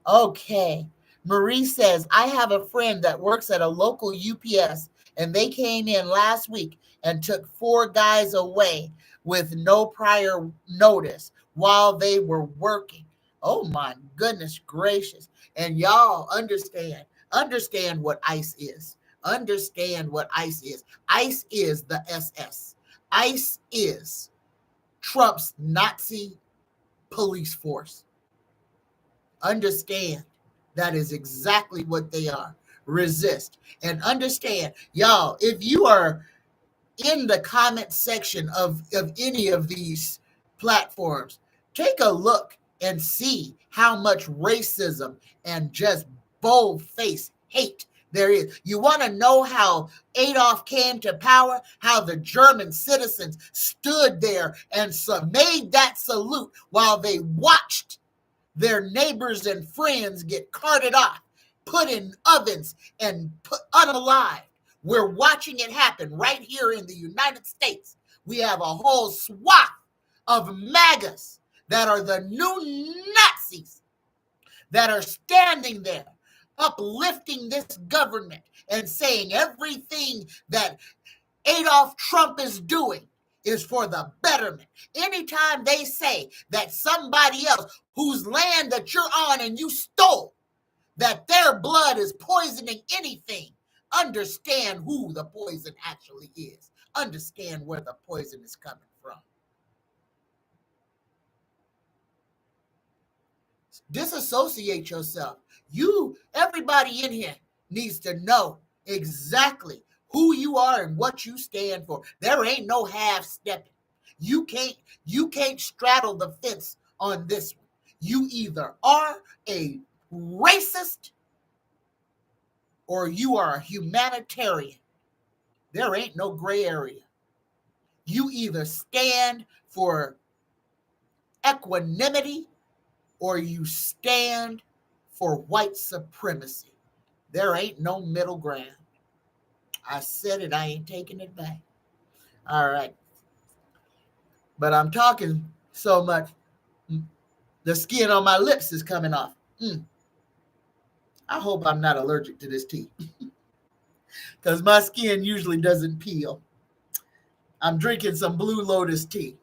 Okay. Marie says, I have a friend that works at a local UPS, and they came in last week and took 4 guys away with no prior notice while they were working. Oh my goodness gracious. And y'all understand what ICE is. Understand what ICE is. ICE is the SS. ICE is Trump's Nazi police force. Understand that is exactly what they are. Resist and understand, y'all, if you are in the comment section of any of these platforms, take a look and see how much racism and just bold-faced hate there is. You want to know how Adolf came to power, how the German citizens stood there and made that salute while they watched their neighbors and friends get carted off, put in ovens, and put unalive. We're watching it happen right here in the United States. We have a whole swath of MAGAs that are the new Nazis that are standing there uplifting this government and saying everything that Adolf Trump is doing is for the betterment. Anytime they say that somebody else whose land that you're on and you stole, that their blood is poisoning anything, understand who the poison actually is. Understand where the poison is coming from. Disassociate yourself. Everybody in here needs to know exactly who you are and what you stand for. There ain't no half-stepping. You can't straddle the fence on this one. You either are a racist or you are a humanitarian. There ain't no gray area. You either stand for equanimity or you stand for white supremacy. There ain't no middle ground. I said it, I ain't taking it back. All right. But I'm talking so much, the skin on my lips is coming off. I hope I'm not allergic to this tea because my skin usually doesn't peel. I'm drinking some Blue Lotus tea.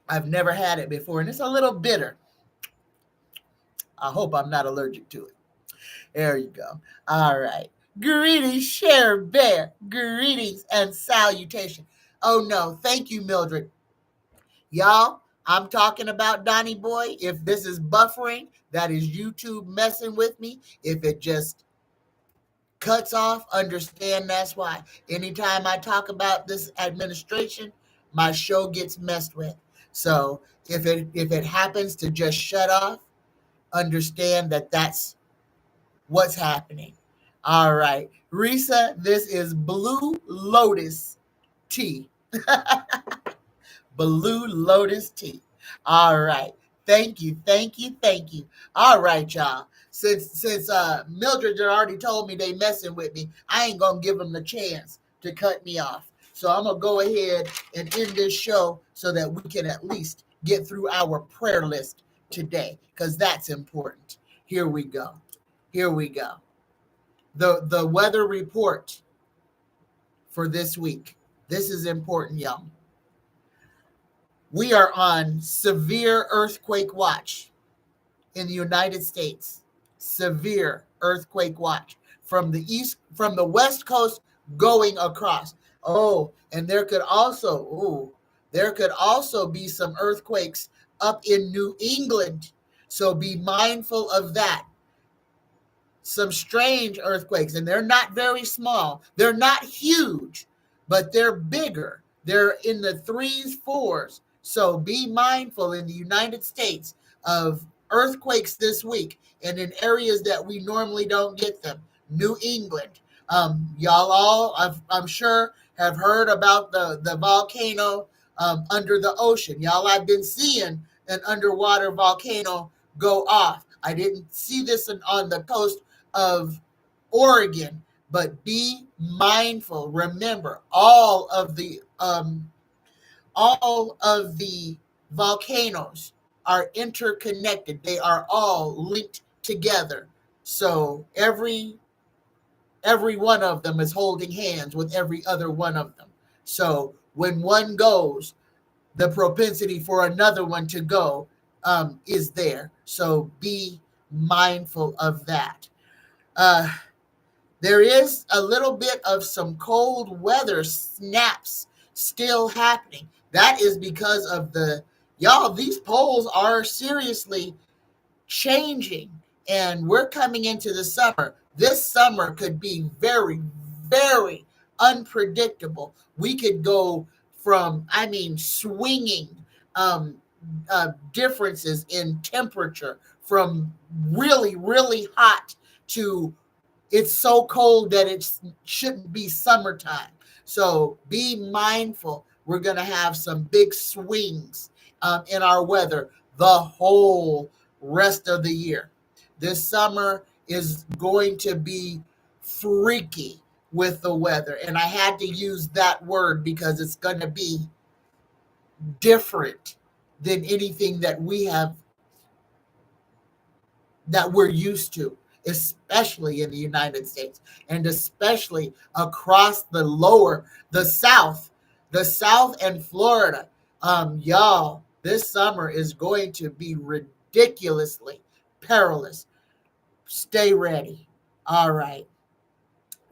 I've never had it before, and it's a little bitter. I hope I'm not allergic to it. There you go. All right. Greetings, Share Bear. Greetings and salutation. Oh, no. Thank you, Mildred. Y'all, I'm talking about Donnie Boy. If this is buffering, that is YouTube messing with me. If it just cuts off, understand that's why. Anytime I talk about this administration, my show gets messed with. So if it happens to just shut off, understand that that's what's happening. All right. Risa, this is Blue Lotus tea. Blue Lotus tea. All right. Thank you. All right, y'all. Since Mildred already told me they messing with me, I ain't gonna give them the chance to cut me off. So I'm gonna go ahead and end this show so that we can at least get through our prayer list today, because that's important. Here we go. The weather report for this week. This is important, y'all. We are on severe earthquake watch in the United States. Severe earthquake watch from the west coast going across. Oh, and there could also be some earthquakes up in New England. So be mindful of that. Some strange earthquakes, and they're not very small. They're not huge, but they're bigger. They're in the 3s, 4s. So be mindful in the United States of earthquakes this week and in areas that we normally don't get them. New England. Y'all all, I'm sure, have heard about the volcano under the ocean. Y'all, I've been seeing an underwater volcano go off. I didn't see this on the coast of Oregon, but be mindful. Remember, all of the volcanoes are interconnected. They are all linked together. So every one of them is holding hands with every other one of them. So when one goes, the propensity for another one to go is there. So be mindful of that. There is a little bit of some cold weather snaps still happening. That is because of these poles are seriously changing, and we're coming into the summer. This summer could be very, very unpredictable. We could go from, I mean, swinging um, differences in temperature from really, really hot to it's so cold that it shouldn't be summertime. So be mindful. We're going to have some big swings in our weather the whole rest of the year. This summer is going to be freaky with the weather. And I had to use that word because it's going to be different than anything that we have that we're used to, especially in the United States and especially across the South and Florida. Y'all, this summer is going to be ridiculously perilous. Stay ready. All right.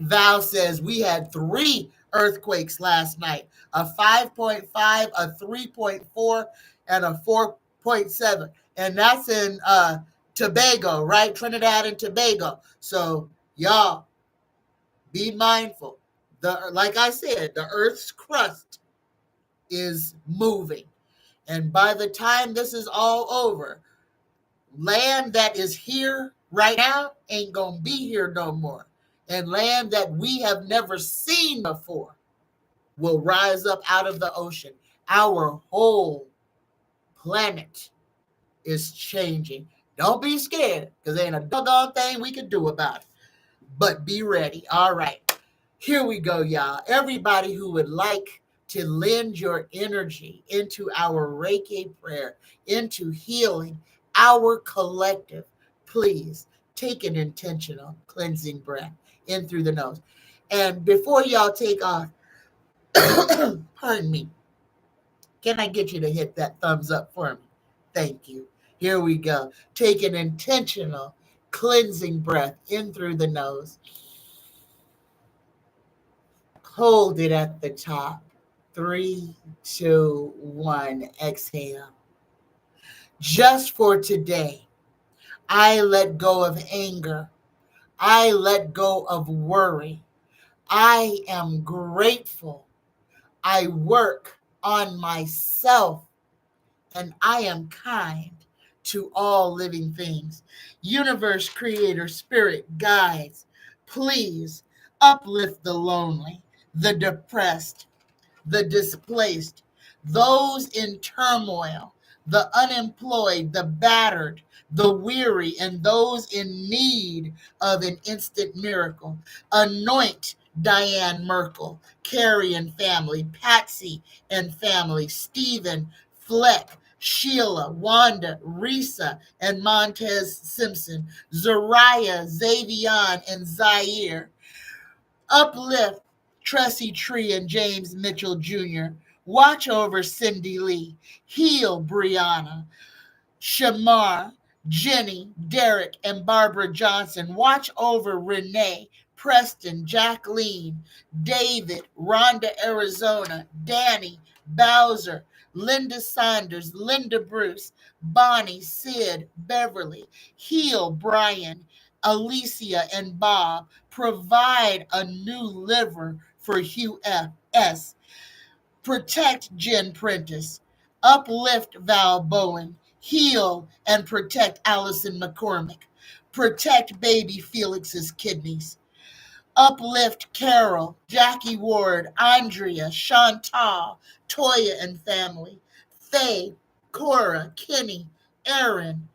Val says we had 3 earthquakes last night, a 5.5, a 3.4, and a 4.7. And that's in Tobago, right? Trinidad and Tobago. So y'all be mindful. Like I said, the earth's crust is moving. And by the time this is all over, land that is here right now ain't gonna be here no more. And land that we have never seen before will rise up out of the ocean. Our whole planet is changing. Don't be scared, because there ain't a doggone thing we can do about it. But be ready. All right. Here we go, y'all. Everybody who would like to lend your energy into our Reiki prayer, into healing our collective, please take an intentional cleansing breath in through the nose. And before y'all take off, pardon me, can I get you to hit that thumbs up for me? Thank you. Here we go. Take an intentional cleansing breath in through the nose. Hold it at the top. 3, 2, 1. Exhale. Just for today, I let go of anger. I let go of worry. I am grateful. I work on myself, and I am kind to all living things. Universe, creator, spirit, guides, please uplift the lonely, the depressed, the displaced, those in turmoil, the unemployed, the battered, the weary, and those in need of an instant miracle. Anoint Diane Merkel, Carrie and family, Patsy and family, Stephen Fleck, Sheila, Wanda, Risa, and Montez Simpson, Zariah, Xavion, and Zaire. Uplift Tressie Tree and James Mitchell Jr. Watch over Cindy Lee. Heal Brianna, Shamar, Jenny, Derek, and Barbara Johnson. Watch over Renee, Preston, Jacqueline, David, Rhonda, Arizona, Danny, Bowser, Linda Saunders, Linda Bruce, Bonnie, Sid, Beverly. Heal Brian, Alicia, and Bob. Provide a new liver for Hugh S. Protect Jen Prentice. Uplift Val Bowen. Heal and protect Allison McCormick. Protect baby Felix's kidneys. Uplift Carol, Jackie Ward, Andrea, Chantal, Toya and family. Faye, Cora, Kenny, Aaron,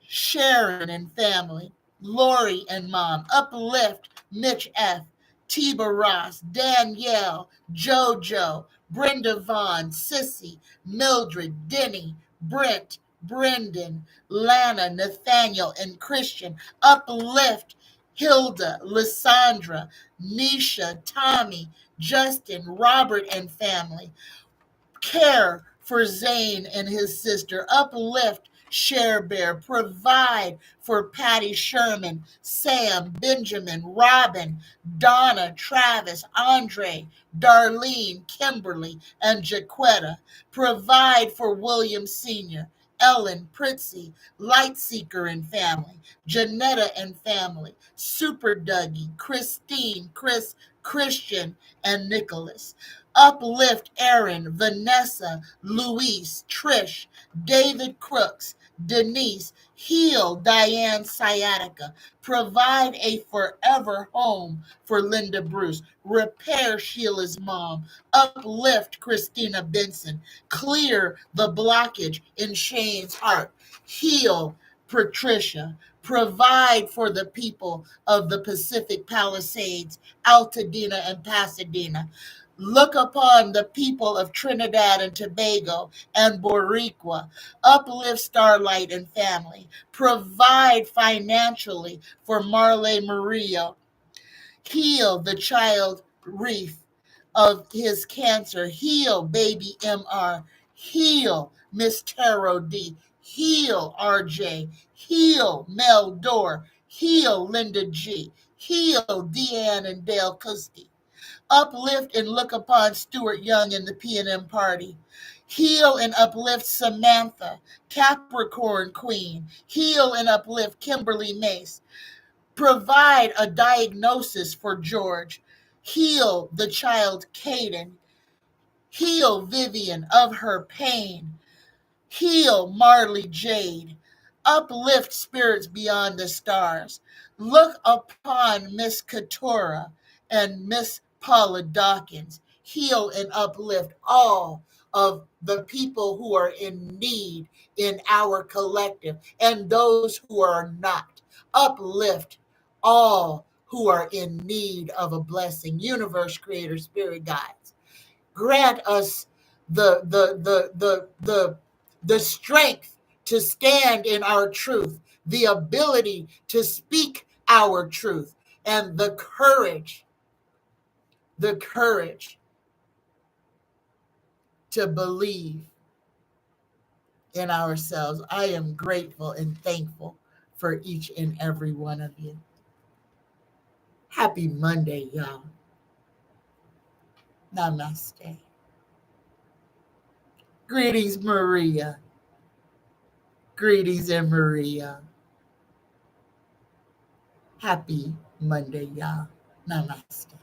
Sharon and family. Lori and mom. Uplift Mitch F., Tiba Ross, Danielle, JoJo, Brenda Vaughn, Sissy, Mildred, Denny, Brent, Brendan, Lana, Nathaniel, and Christian. Uplift Hilda, Lysandra, Nisha, Tommy, Justin, Robert, and family. Care for Zane and his sister. Uplift Share Bear. Provide for Patty Sherman, Sam, Benjamin, Robin, Donna, Travis, Andre, Darlene, Kimberly, and Jaquetta. Provide for William Sr., Ellen, Pritzy, Lightseeker and family, Janetta and family, Super Dougie, Christine, Chris, Christian, and Nicholas. Uplift Aaron, Vanessa, Luis, Trish, David Crooks, Denise. Heal Diane Sciatica. Provide a forever home for Linda Bruce. Repair Sheila's mom. Uplift Christina Benson. Clear the blockage in Shane's heart. Heal Patricia. Provide for the people of the Pacific Palisades, Altadena, and Pasadena. Look upon the people of Trinidad and Tobago and Boricua. Uplift Starlight and family. Provide financially for Marley Murillo. Heal the child Reef of his cancer. Heal baby MR. Heal Miss Taro D. Heal RJ. Heal Mel Dorr. Heal Linda G. Heal Deanne and Dale Custy. Uplift and look upon Stuart Young and the P&M party. Heal and uplift Samantha, Capricorn Queen. Heal and uplift Kimberly Mace. Provide a diagnosis for George. Heal the child Caden. Heal Vivian of her pain. Heal Marley Jade. Uplift spirits beyond the stars. Look upon Miss Katora and Miss Paula Dawkins. Heal and uplift all of the people who are in need in our collective and those who are not. Uplift all who are in need of a blessing. Universe, creator, spirit guides. Grant us the strength to stand in our truth, the ability to speak our truth, and the courage to believe in ourselves. I am grateful and thankful for each and every one of you. Happy Monday, y'all. Namaste. Greetings, Maria. Greetings, and Maria. Happy Monday, y'all. Namaste.